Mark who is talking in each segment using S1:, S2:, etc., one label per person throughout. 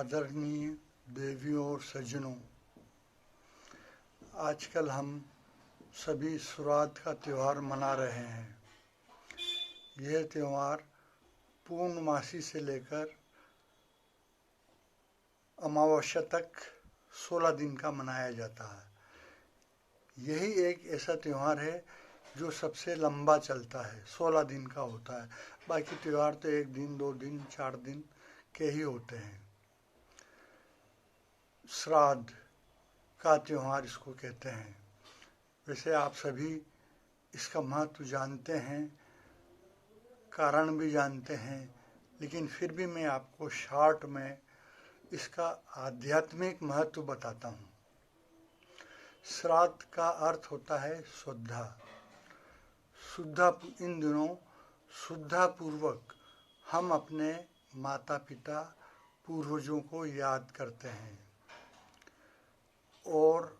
S1: आदरणीय देवियों और सज्जनों, आजकल हम सभी श्राद्ध का त्यौहार मना रहे हैं। यह त्यौहार पूर्णमासी से लेकर अमावस्या तक 16 दिन का मनाया जाता है। यही एक ऐसा त्यौहार है जो सबसे लंबा चलता है, 16 दिन का होता है। बाकी त्यौहार तो 1 दिन, 2 दिन, 4 दिन के ही होते हैं। श्राद्ध का त्यौहार इसको कहते हैं। वैसे आप सभी इसका महत्व जानते हैं, कारण भी जानते हैं, लेकिन फिर भी मैं आपको शॉर्ट में इसका आध्यात्मिक महत्व बताता हूँ। श्राद्ध का अर्थ होता है श्रद्धा। इन दिनों श्रद्धापूर्वक हम अपने माता पिता पूर्वजों को याद करते हैं और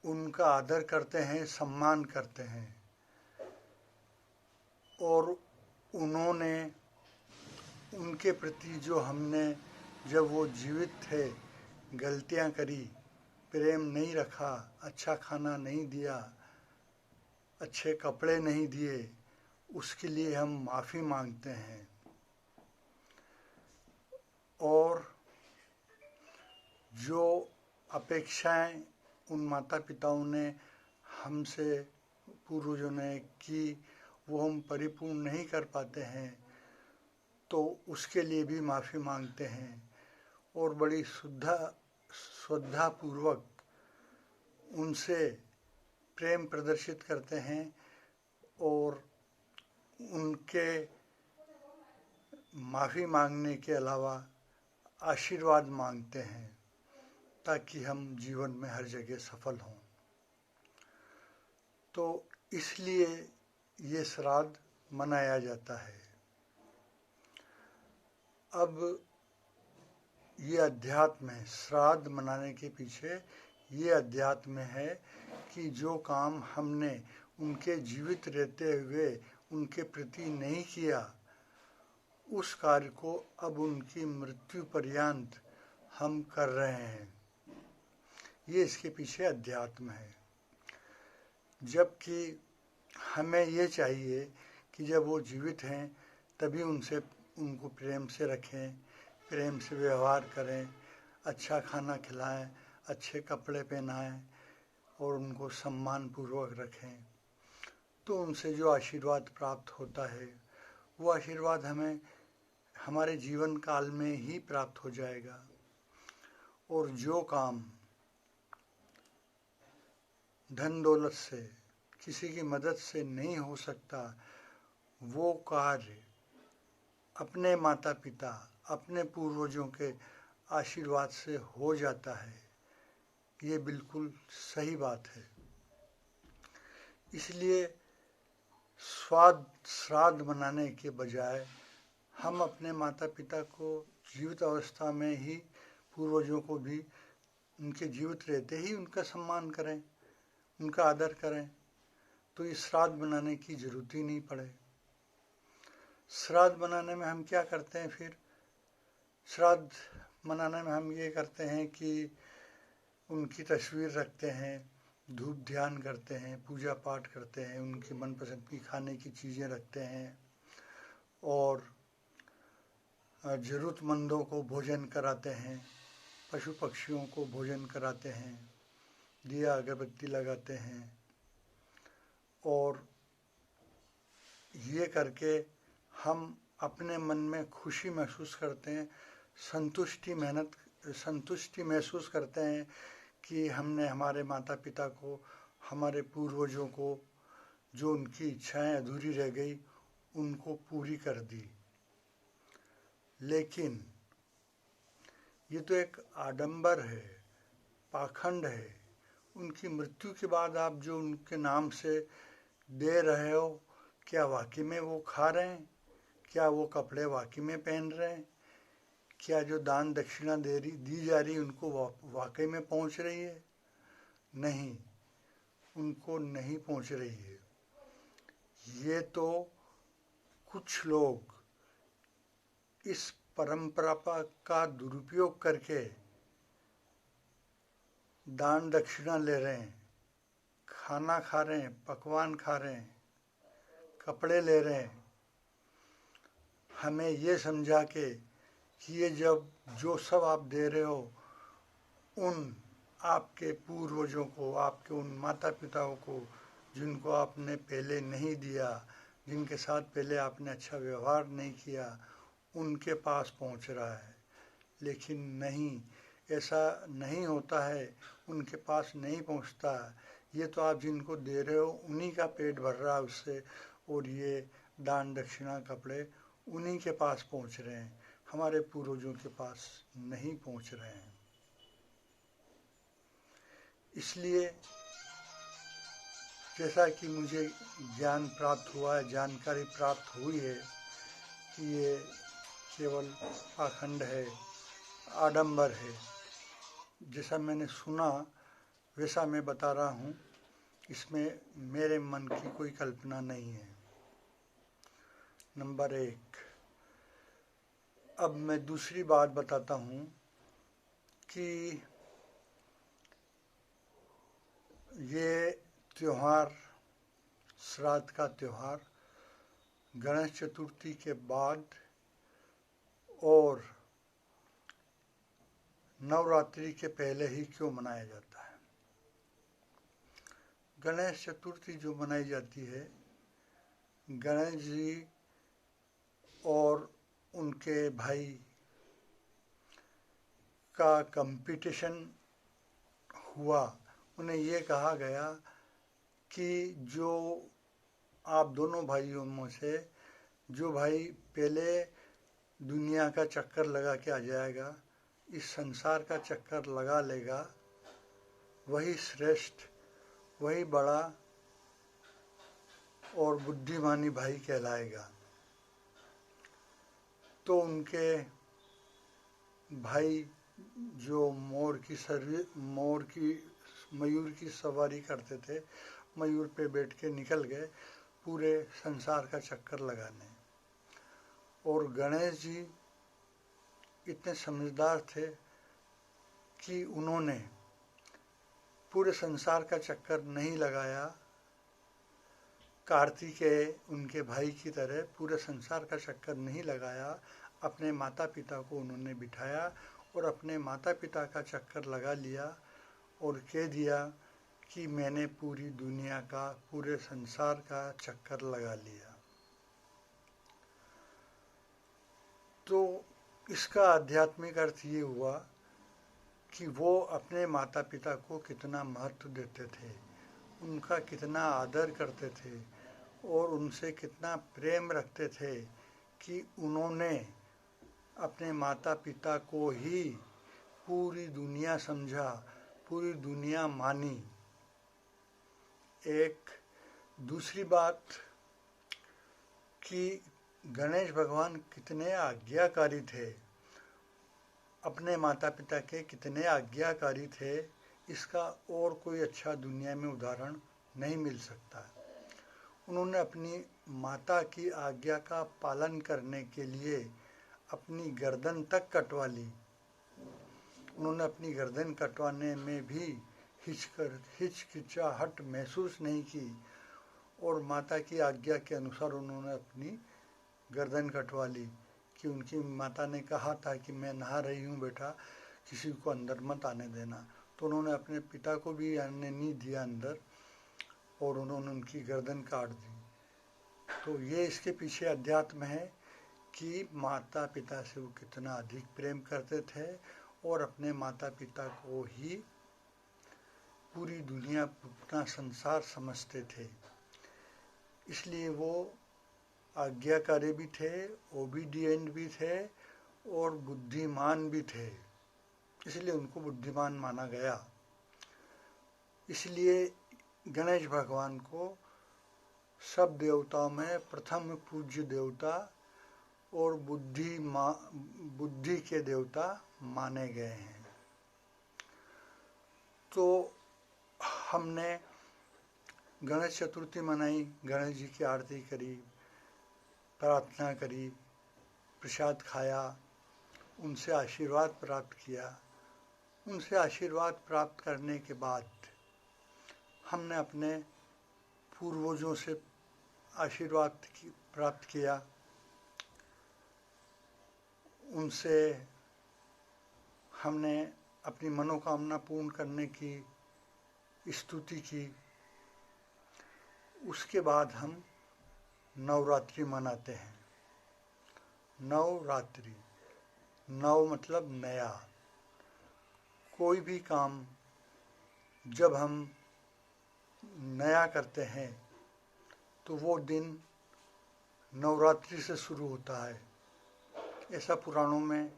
S1: उनका आदर करते हैं, सम्मान करते हैं। और उन्होंने उनके प्रति जो हमने जब वो जीवित थे गलतियां करी, प्रेम नहीं रखा, अच्छा खाना नहीं दिया, अच्छे कपड़े नहीं दिए, उसके लिए हम माफ़ी मांगते हैं। और जो अपेक्षाएं उन माता पिताओं ने हमसे पूर्वजों ने की वो हम परिपूर्ण नहीं कर पाते हैं, तो उसके लिए भी माफ़ी मांगते हैं और बड़ी श्रद्धापूर्वक उनसे प्रेम प्रदर्शित करते हैं और उनके माफ़ी मांगने के अलावा आशीर्वाद मांगते हैं ताकि हम जीवन में हर जगह सफल हों। तो इसलिए ये श्राद्ध मनाया जाता है। अब ये अध्यात्म है, श्राद्ध मनाने के पीछे ये अध्यात्म है कि जो काम हमने उनके जीवित रहते हुए उनके प्रति नहीं किया, उस कार्य को अब उनकी मृत्यु पर्यंत हम कर रहे हैं। ये इसके पीछे अध्यात्म है। जबकि हमें ये चाहिए कि जब वो जीवित हैं तभी उनको प्रेम से रखें, प्रेम से व्यवहार करें, अच्छा खाना खिलाएं, अच्छे कपड़े पहनाएं और उनको सम्मान पूर्वक रखें। तो उनसे जो आशीर्वाद प्राप्त होता है वो आशीर्वाद हमें हमारे जीवन काल में ही प्राप्त हो जाएगा। और जो काम धन दौलत से, किसी की मदद से नहीं हो सकता, वो कार्य अपने माता पिता, अपने पूर्वजों के आशीर्वाद से हो जाता है। ये बिल्कुल सही बात है। इसलिए श्राद्ध मनाने के बजाय हम अपने माता पिता को जीवित अवस्था में ही, पूर्वजों को भी उनके जीवित रहते ही उनका सम्मान करें, उनका आदर करें, तो इस श्राद्ध मनाने की ज़रूरत ही नहीं पड़े। श्राद्ध मनाने में हम क्या करते हैं फिर? श्राद्ध मनाने में हम ये करते हैं कि उनकी तस्वीर रखते हैं, धूप ध्यान करते हैं, पूजा पाठ करते हैं, उनकी मनपसंद की खाने की चीज़ें रखते हैं और ज़रूरतमंदों को भोजन कराते हैं, पशु पक्षियों को भोजन कराते हैं, दिया अगरबत्ती लगाते हैं। और ये करके हम अपने मन में खुशी महसूस करते हैं, संतुष्टि महसूस करते हैं कि हमने हमारे माता पिता को, हमारे पूर्वजों को जो उनकी इच्छाएं अधूरी रह गई उनको पूरी कर दी। लेकिन ये तो एक आडंबर है, पाखंड है। उनकी मृत्यु के बाद आप जो उनके नाम से दे रहे हो, क्या वाकई में वो खा रहे हैं? क्या वो कपड़े वाकई में पहन रहे हैं? क्या जो दान दक्षिणा दी जा रही उनको वाकई में पहुंच रही है? नहीं, उनको नहीं पहुंच रही है। ये तो कुछ लोग इस परंपरा का दुरुपयोग करके दान दक्षिणा ले रहे हैं, खाना खा रहे हैं, पकवान खा रहे हैं, कपड़े ले रहे हैं, हमें ये समझा के कि ये जब जो सब आप दे रहे हो उन आपके पूर्वजों को, आपके उन माता पिताओं को जिनको आपने पहले नहीं दिया, जिनके साथ पहले आपने अच्छा व्यवहार नहीं किया, उनके पास पहुंच रहा है। लेकिन नहीं, ऐसा नहीं होता है, उनके पास नहीं पहुंचता। ये तो आप जिनको दे रहे हो उन्हीं का पेट भर रहा है उससे, और ये दान दक्षिणा कपड़े उन्हीं के पास पहुंच रहे हैं, हमारे पूर्वजों के पास नहीं पहुंच रहे हैं। इसलिए जैसा कि मुझे ज्ञान प्राप्त हुआ है, जानकारी प्राप्त हुई है कि ये केवल पाखंड है, आडंबर है, जैसा मैंने सुना वैसा मैं बता रहा हूँ, इसमें मेरे मन की कोई कल्पना नहीं है। नंबर 1। अब मैं दूसरी बात बताता हूँ कि ये त्यौहार, श्राद्ध का त्यौहार गणेश चतुर्थी के बाद और नवरात्रि के पहले ही क्यों मनाया जाता है? गणेश चतुर्थी जो मनाई जाती है, गणेश जी और उनके भाई का कंपटीशन हुआ। उन्हें ये कहा गया कि जो आप दोनों भाइयों में से जो भाई पहले दुनिया का चक्कर लगा के आ जाएगा, इस संसार का चक्कर लगा लेगा, वही श्रेष्ठ, वही बड़ा और बुद्धिमानी भाई कहलाएगा। तो उनके भाई जो मयूर की सवारी करते थे, मयूर पे बैठ के निकल गए पूरे संसार का चक्कर लगाने। और गणेश जी इतने समझदार थे कि उन्होंने पूरे संसार का चक्कर नहीं लगाया, कार्तिकेय उनके भाई की तरह पूरे संसार का चक्कर नहीं लगाया। अपने माता पिता को उन्होंने बिठाया और अपने माता पिता का चक्कर लगा लिया और कह दिया कि मैंने पूरी दुनिया का, पूरे संसार का चक्कर लगा लिया। तो इसका आध्यात्मिक अर्थ ये हुआ कि वो अपने माता पिता को कितना महत्व देते थे, उनका कितना आदर करते थे और उनसे कितना प्रेम रखते थे कि उन्होंने अपने माता पिता को ही पूरी दुनिया समझा, पूरी दुनिया मानी। एक दूसरी बात कि गणेश भगवान कितने आज्ञाकारी थे, अपने माता पिता के कितने आज्ञाकारी थे, इसका और कोई अच्छा दुनिया में उदाहरण नहीं मिल सकता। उन्होंने अपनी माता की आज्ञा का पालन करने के लिए अपनी गर्दन तक कटवा ली। उन्होंने अपनी गर्दन कटवाने में भी हिचकिचाहट महसूस नहीं की और माता की आज्ञा के अनुसार उन्होंने अपनी गर्दन कटवा ली कि उनकी माता ने कहा था कि मैं नहा रही हूँ बेटा, किसी को अंदर मत आने देना। तो उन्होंने अपने पिता को भी आने नहीं दिया अंदर और उन्होंने उनकी गर्दन काट दी। तो ये इसके पीछे अध्यात्म है कि माता पिता से वो कितना अधिक प्रेम करते थे और अपने माता पिता को ही पूरी दुनिया, पूरा संसार समझते थे। इसलिए वो आज्ञाकारी भी थे, ओबीडिएंट भी थे और बुद्धिमान भी थे, इसलिए उनको बुद्धिमान माना गया। इसलिए गणेश भगवान को सब देवताओं में प्रथम पूज्य देवता और बुद्धि के देवता माने गए हैं। तो हमने गणेश चतुर्थी मनाई, गणेश जी की आरती करी, प्रार्थना करी, प्रसाद खाया उनसे आशीर्वाद प्राप्त किया। उनसे आशीर्वाद प्राप्त करने के बाद हमने अपने पूर्वजों से आशीर्वाद प्राप्त किया। उनसे हमने अपनी मनोकामना पूर्ण करने की स्तुति की। उसके बाद हम नवरात्रि मनाते हैं। नवरात्रि, नव मतलब नया। कोई भी काम जब हम नया करते हैं तो वो दिन नवरात्रि से शुरू होता है। ऐसा पुराणों में,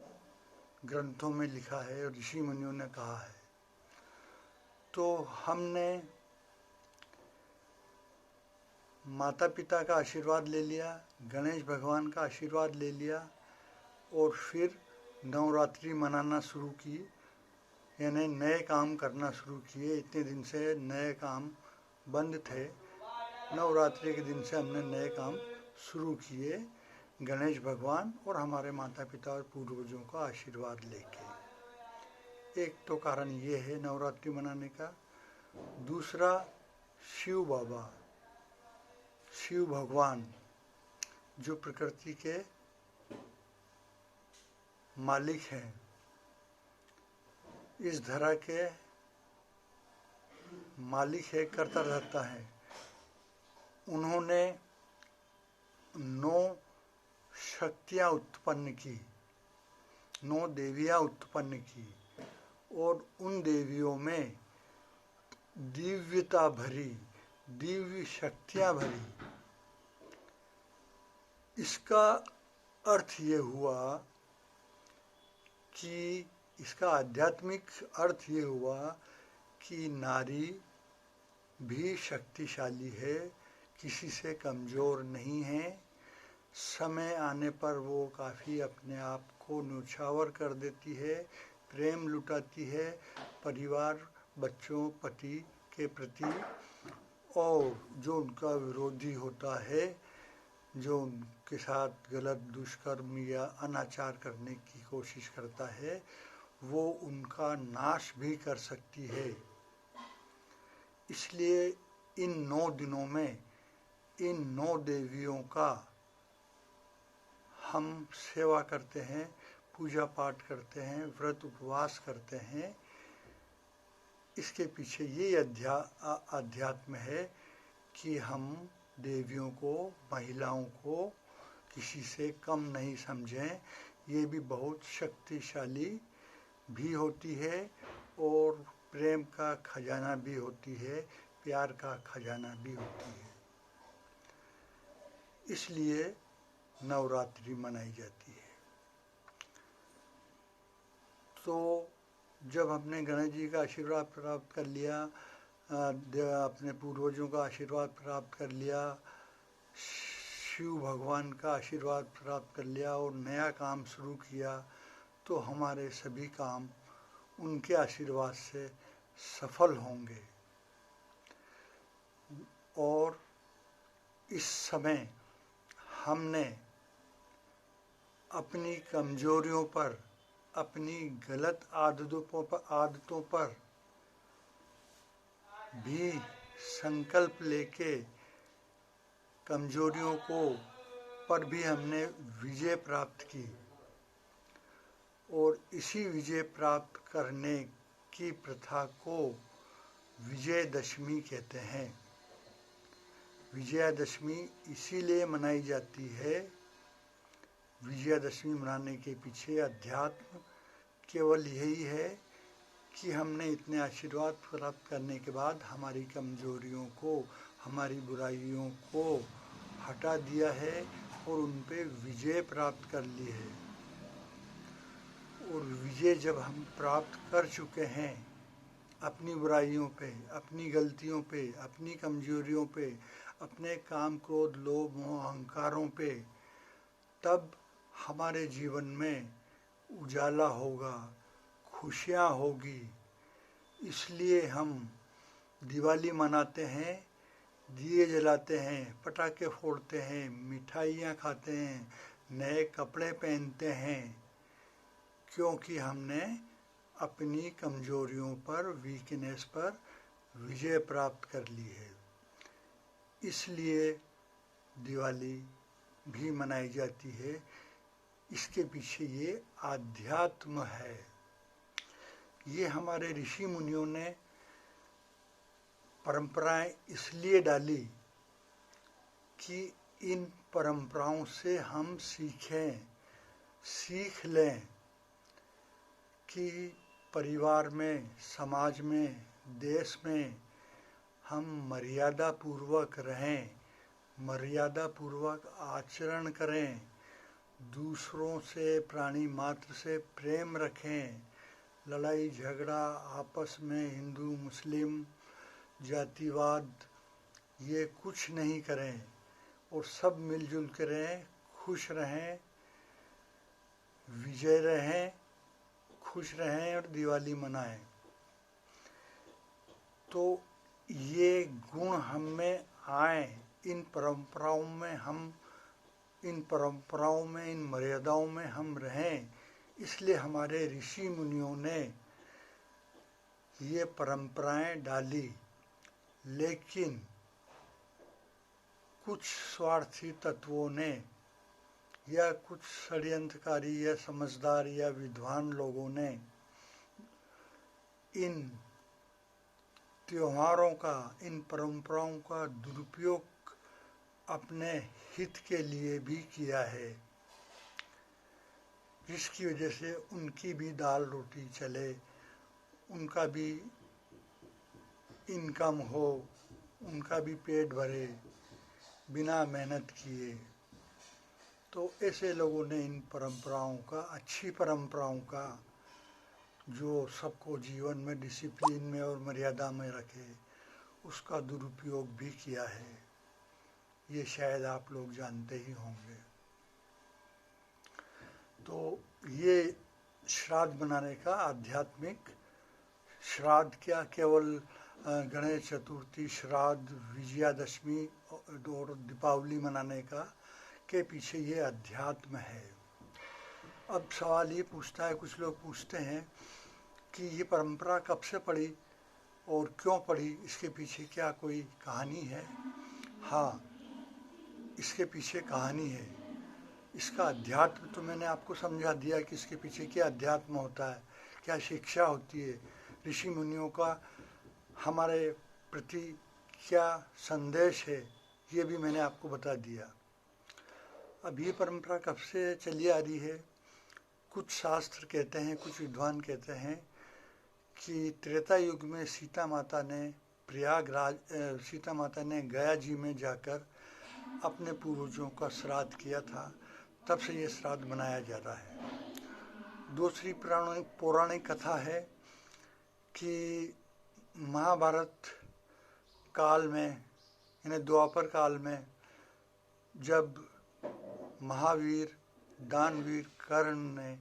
S1: ग्रंथों में लिखा है और ऋषि मुनियों ने कहा है। तो हमने माता पिता का आशीर्वाद ले लिया, गणेश भगवान का आशीर्वाद ले लिया और फिर नवरात्रि मनाना शुरू की, यानी नए काम करना शुरू किए। इतने दिन से नए काम बंद थे, नवरात्रि के दिन से हमने नए काम शुरू किए गणेश भगवान और हमारे माता पिता और पूर्वजों का आशीर्वाद लेके। एक तो कारण ये है नवरात्रि मनाने का। दूसरा, शिव बाबा, शिव भगवान जो प्रकृति के मालिक हैं, इस धरा के मालिक है, करता रहता है। उन्होंने 9 शक्तियाँ उत्पन्न की, 9 देवियाँ उत्पन्न की और उन देवियों में दिव्यता भरी, दिव्य शक्तियाँ भरी। इसका अर्थ ये हुआ कि इसका आध्यात्मिक अर्थ ये हुआ कि नारी भी शक्तिशाली है, किसी से कमज़ोर नहीं है। समय आने पर वो काफ़ी अपने आप को न्योछावर कर देती है, प्रेम लुटाती है परिवार, बच्चों, पति के प्रति। और जो उनका विरोधी होता है, जो उनके साथ गलत दुष्कर्म या अनाचार करने की कोशिश करता है, वो उनका नाश भी कर सकती है। इसलिए इन 9 दिनों में इन 9 देवियों का हम सेवा करते हैं, पूजा पाठ करते हैं, व्रत उपवास करते हैं। इसके पीछे ये अध्यात्म है कि हम देवियों को, महिलाओं को किसी से कम नहीं समझें। ये भी बहुत शक्तिशाली भी होती है और प्रेम का खजाना भी होती है, प्यार का खजाना भी होती है। इसलिए नवरात्रि मनाई जाती है। तो जब हमने गणेश जी का आशीर्वाद प्राप्त कर लिया, अपने पूर्वजों का आशीर्वाद प्राप्त कर लिया, शिव भगवान का आशीर्वाद प्राप्त कर लिया और नया काम शुरू किया, तो हमारे सभी काम उनके आशीर्वाद से सफल होंगे। और इस समय हमने अपनी कमजोरियों पर, अपनी गलत आदतों पर भी संकल्प लेके कमजोरियों को पर भी हमने विजय प्राप्त की। और इसी विजय प्राप्त करने की प्रथा को विजयदशमी कहते हैं। विजयादशमी इसीलिए मनाई जाती है, विजयादशमी मनाने के पीछे अध्यात्म केवल यही है कि हमने इतने आशीर्वाद प्राप्त करने के बाद हमारी कमजोरियों को, हमारी बुराइयों को हटा दिया है और उन पे विजय प्राप्त कर ली है। और विजय जब हम प्राप्त कर चुके हैं अपनी बुराइयों पे, अपनी गलतियों पे, अपनी कमजोरियों पे, अपने काम, क्रोध, लोभ, मोह, अहंकारों पे, तब हमारे जीवन में उजाला होगा, खुशियाँ होगी। इसलिए हम दिवाली मनाते हैं, दिए जलाते हैं, पटाखे फोड़ते हैं, मिठाइयाँ खाते हैं, नए कपड़े पहनते हैं। क्योंकि हमने अपनी कमजोरियों पर, वीकनेस पर विजय प्राप्त कर ली है। इसलिए दिवाली भी मनाई जाती है। इसके पीछे ये आध्यात्म है। ये हमारे ऋषि मुनियों ने परंपराएं इसलिए डाली कि इन परंपराओं से हम सीखें, सीख लें कि परिवार में, समाज में, देश में हम मर्यादा पूर्वक रहें, मर्यादा पूर्वक आचरण करें, दूसरों से, प्राणी मात्र से प्रेम रखें, लड़ाई झगड़ा आपस में, हिंदू मुस्लिम जातिवाद ये कुछ नहीं करें और सब मिलजुल कर रहें, खुश रहें, विजय रहें, खुश रहें और दिवाली मनाएं। तो ये गुण हम में आए, इन परंपराओं में हम, इन परंपराओं में, इन मर्यादाओं में हम रहें। इसलिए हमारे ऋषि मुनियों ने ये परंपराएं डाली। लेकिन कुछ स्वार्थी तत्वों ने या कुछ षड्यंत्रकारी या समझदार या विद्वान लोगों ने इन त्योहारों का, इन परंपराओं का दुरुपयोग अपने हित के लिए भी किया है, जिसकी वजह से उनकी भी दाल रोटी चले, उनका भी इनकम हो, उनका भी पेट भरे बिना मेहनत किए। तो ऐसे लोगों ने इन परंपराओं का, अच्छी परंपराओं का, जो सबको जीवन में डिसिप्लिन में और मर्यादा में रखे, उसका दुरुपयोग भी किया है। ये शायद आप लोग जानते ही होंगे। तो ये श्राद्ध मनाने का, आध्यात्मिक श्राद्ध क्या, केवल गणेश चतुर्थी, श्राद्ध, विजयादशमी और दीपावली मनाने का के पीछे ये अध्यात्म है। अब सवाल ये पूछता है, कुछ लोग पूछते हैं कि ये परंपरा कब से पड़ी और क्यों पड़ी, इसके पीछे क्या कोई कहानी है? हाँ, इसके पीछे कहानी है। इसका अध्यात्म तो मैंने आपको समझा दिया कि इसके पीछे क्या अध्यात्म होता है, क्या शिक्षा होती है, ऋषि मुनियों का हमारे प्रति क्या संदेश है, ये भी मैंने आपको बता दिया। अब ये परंपरा कब से चली आ रही है? कुछ शास्त्र कहते हैं, कुछ विद्वान कहते हैं कि त्रेता युग में सीता माता ने गया जी में जाकर अपने पूर्वजों का श्राद्ध किया था, तब से ये श्राद्ध मनाया जा रहा है। दूसरी पौराणिक कथा है कि महाभारत काल में, यानी द्वापर काल में, जब महावीर दानवीर कर्ण ने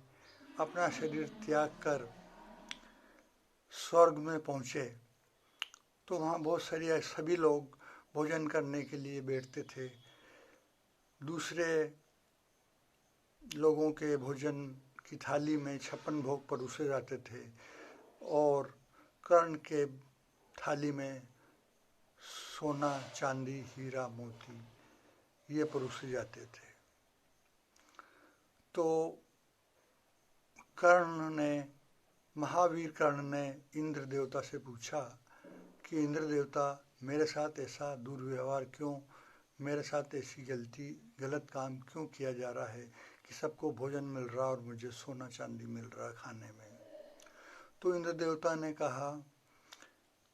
S1: अपना शरीर त्याग कर स्वर्ग में पहुँचे, तो वहाँ बहुत सारे सभी लोग भोजन करने के लिए बैठते थे। दूसरे लोगों के भोजन की थाली में 56 भोग परोसे जाते थे और कर्ण के थाली में सोना, चांदी, हीरा, मोती ये परोसे जाते थे। तो महावीर कर्ण ने इंद्र देवता से पूछा कि इंद्र देवता, मेरे साथ ऐसा दुर्व्यवहार क्यों, मेरे साथ ऐसी गलत काम क्यों किया जा रहा है कि सबको भोजन मिल रहा और मुझे सोना चांदी मिल रहा खाने में? तो इंद्र देवता ने कहा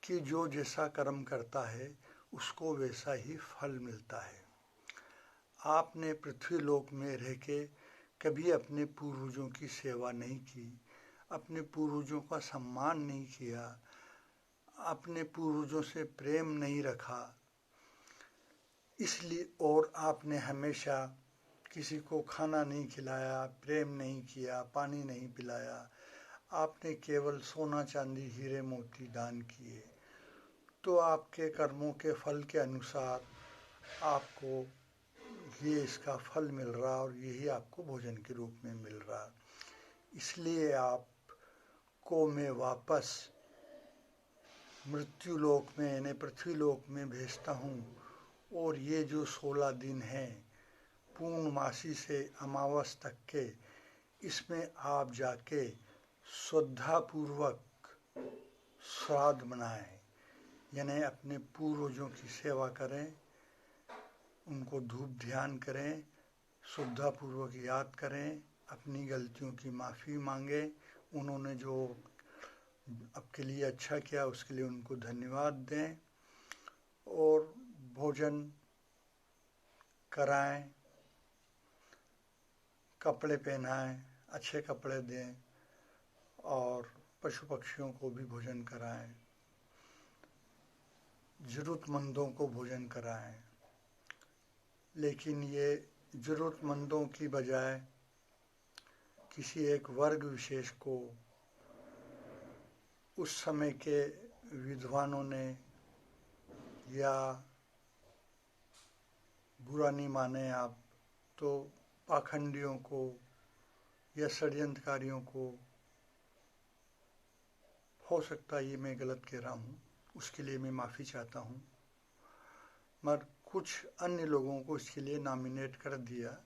S1: कि जो जैसा कर्म करता है उसको वैसा ही फल मिलता है। आपने पृथ्वी लोक में रह के कभी अपने पूर्वजों की सेवा नहीं की, अपने पूर्वजों का सम्मान नहीं किया, अपने पूर्वजों से प्रेम नहीं रखा, इसलिए, और आपने हमेशा किसी को खाना नहीं खिलाया, प्रेम नहीं किया, पानी नहीं पिलाया, आपने केवल सोना चांदी हीरे मोती दान किए, तो आपके कर्मों के फल के अनुसार आपको ये इसका फल मिल रहा और यही आपको भोजन के रूप में मिल रहा। इसलिए आपको मैं वापस मृत्यु लोक में यानी पृथ्वी लोक में भेजता हूँ। और ये जो 16 दिन हैं पूर्णमासी से अमावस तक के, इसमें आप जाके श्रद्धापूर्वक श्राद्ध मनाएं, यानी अपने पूर्वजों की सेवा करें, उनको धूप ध्यान करें, श्रद्धापूर्वक याद करें, अपनी गलतियों की माफ़ी मांगें, उन्होंने जो आपके लिए अच्छा किया उसके लिए उनको धन्यवाद दें, और भोजन कराएं, कपड़े पहनाएं, अच्छे कपड़े दें, और पशु पक्षियों को भी भोजन कराएं, ज़रूरतमंदों को भोजन कराएं। लेकिन ये ज़रूरतमंदों की बजाय किसी एक वर्ग विशेष को उस समय के विद्वानों ने, या बुरा नहीं माने आप तो पाखंडियों को या षड्यंत्रकारियों को, हो सकता है ये मैं गलत कह रहा हूँ, उसके लिए मैं माफ़ी चाहता हूँ, मगर कुछ अन्य लोगों को इसके लिए नॉमिनेट कर दिया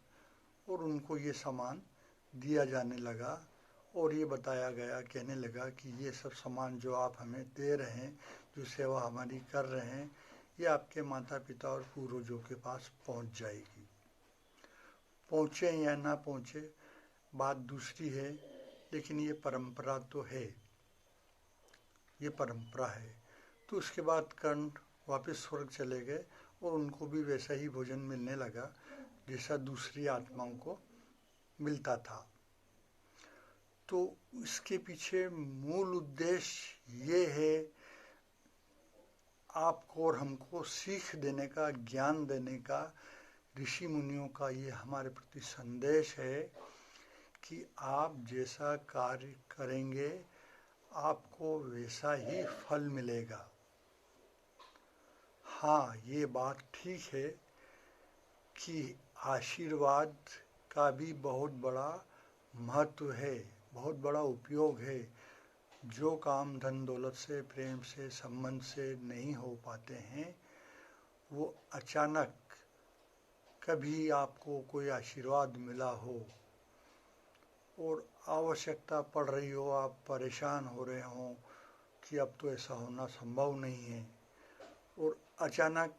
S1: और उनको ये सामान दिया जाने लगा, और ये बताया गया, कहने लगा कि ये सब सामान जो आप हमें दे रहे हैं, जो सेवा हमारी कर रहे हैं, ये आपके माता पिता और पूर्वजों के पास पहुंच जाएगी। पहुंचे या ना पहुंचे बात दूसरी है, लेकिन ये परंपरा तो है, ये परंपरा है। तो उसके बाद कर्ण वापस स्वर्ग चले गए और उनको भी वैसा ही भोजन मिलने लगा जैसा दूसरी आत्माओं को मिलता था। तो इसके पीछे मूल उद्देश्य ये है, आपको और हमको सीख देने का, ज्ञान देने का, ऋषि मुनियों का ये हमारे प्रति संदेश है कि आप जैसा कार्य करेंगे आपको वैसा ही फल मिलेगा। हाँ, ये बात ठीक है कि आशीर्वाद का भी बहुत बड़ा महत्व है, बहुत बड़ा उपयोग है। जो काम धन दौलत से, प्रेम से, संबंध से नहीं हो पाते हैं, वो अचानक कभी आपको कोई आशीर्वाद मिला हो और आवश्यकता पड़ रही हो, आप परेशान हो रहे हो कि अब तो ऐसा होना संभव नहीं है, और अचानक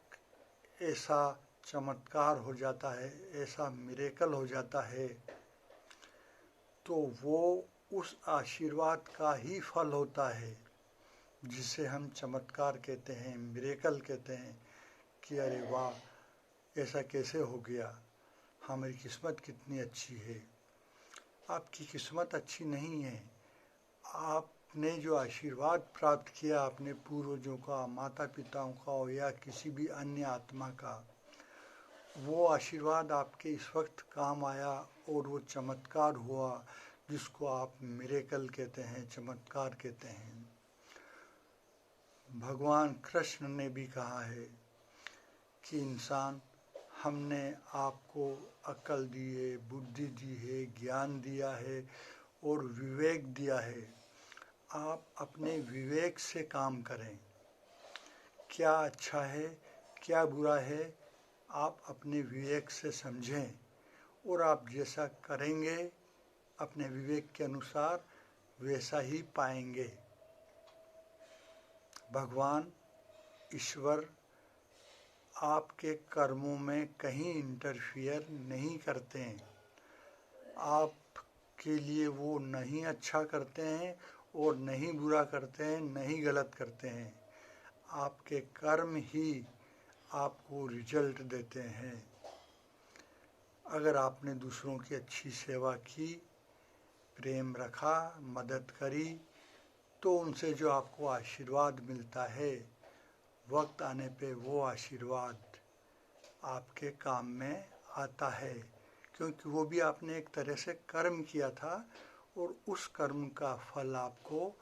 S1: ऐसा चमत्कार हो जाता है, ऐसा मिरेकल हो जाता है, तो वो उस आशीर्वाद का ही फल होता है, जिसे हम चमत्कार कहते हैं, मिरेकल कहते हैं कि अरे वाह, ऐसा कैसे हो गया, हमारी किस्मत कितनी अच्छी है। आपकी किस्मत अच्छी नहीं है, आपने जो आशीर्वाद प्राप्त किया अपने पूर्वजों का, माता पिताओं का या किसी भी अन्य आत्मा का, वो आशीर्वाद आपके इस वक्त काम आया और वो चमत्कार हुआ, जिसको आप मिरेकल कहते हैं, चमत्कार कहते हैं। भगवान कृष्ण ने भी कहा है कि इंसान, हमने आपको अक्ल दी है, बुद्धि दी है, ज्ञान दिया है और विवेक दिया है, आप अपने विवेक से काम करें। क्या अच्छा है, क्या बुरा है, आप अपने विवेक से समझें, और आप जैसा करेंगे अपने विवेक के अनुसार वैसा ही पाएंगे। भगवान ईश्वर आपके कर्मों में कहीं इंटरफियर नहीं करते हैं, आपके लिए वो नहीं अच्छा करते हैं और नहीं बुरा करते हैं, नहीं गलत करते हैं, आपके कर्म ही आपको रिजल्ट देते हैं। अगर आपने दूसरों की अच्छी सेवा की, प्रेम रखा, मदद करी, तो उनसे जो आपको आशीर्वाद मिलता है, वक्त आने पे वो आशीर्वाद आपके काम में आता है, क्योंकि वो भी आपने एक तरह से कर्म किया था और उस कर्म का फल आपको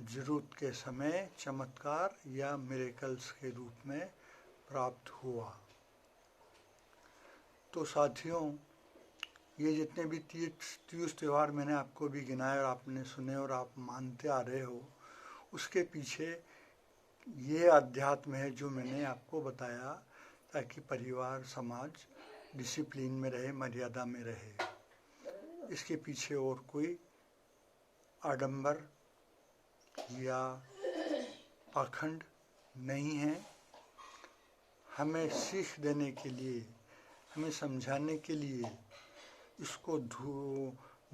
S1: ज़रूरत के समय चमत्कार या मिरेकल्स के रूप में प्राप्त हुआ। तो साथियों, ये जितने भी तीज त्यौहार मैंने आपको भी गिनाए और आपने सुने और आप मानते आ रहे हो, उसके पीछे ये अध्यात्म है जो मैंने आपको बताया, ताकि परिवार समाज डिसिप्लिन में रहे, मर्यादा में रहे। इसके पीछे और कोई आडंबर या पाखंड नहीं है। हमें सीख देने के लिए, हमें समझाने के लिए इसको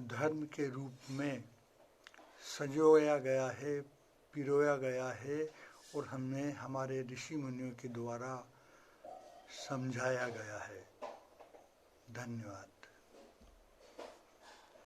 S1: धर्म के रूप में सजोया गया है, पिरोया गया है और हमें हमारे ऋषि मुनियों के द्वारा समझाया गया है। धन्यवाद।